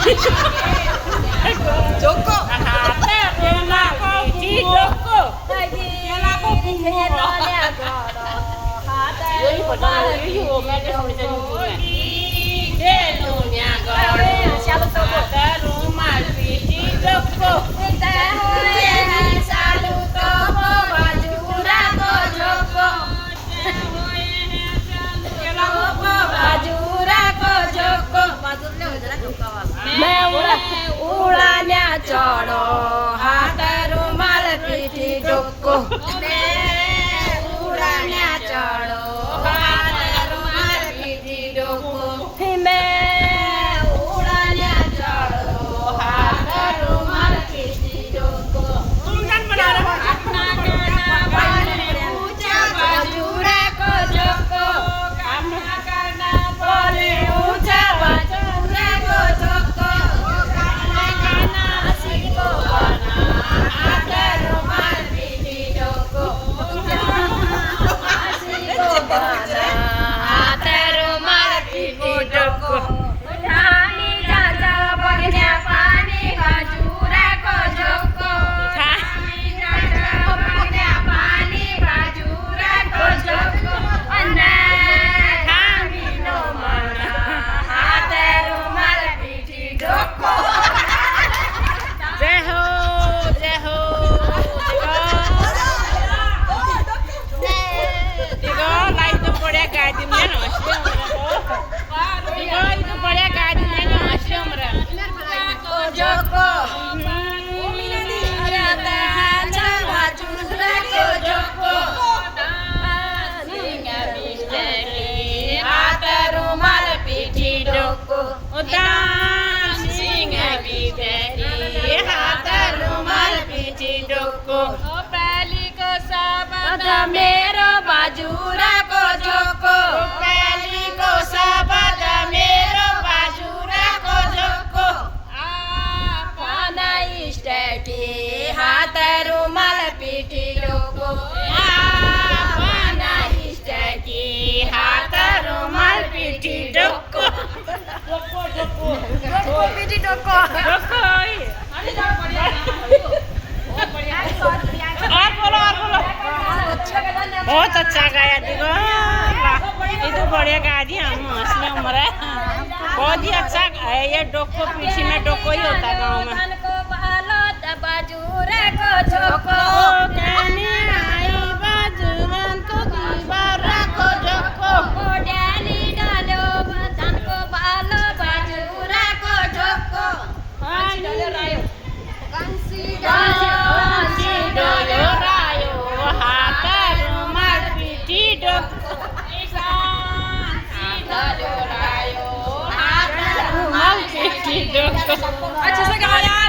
Joko. Ulanya choro hata rumal piti joko. Ulanya choro hata rumal piti joko. Ulanya choro hata rumal piti joko. Ulkan menara apna kana bane ucha bajura ko joko. Apna kana bane ucha bajura ko joko. मेरो बाजुरा को जोको पहली को सबद मेरो बाजुरा को जोको आपना इष्टटी हाथ रुमाल पीठी डोको आपना इष्टटी हाथ रुमाल पीठी डोको डोको पीठी डोको डोको और बोलो बहुत अच्छा गाया देखो ये तो बढ़िया गा दी हम असली उम्र है बहुत ही अच्छा है ये डोको पीछे में डोको ही होता है गाँव में बाजूरा को झोको कहने आई बाजूरन को दीवारा को झोको डाली डालो धन को बालो बाजूरा को झोको डालो रायो कंसी डालो रायो हाथ अच्छे से गाया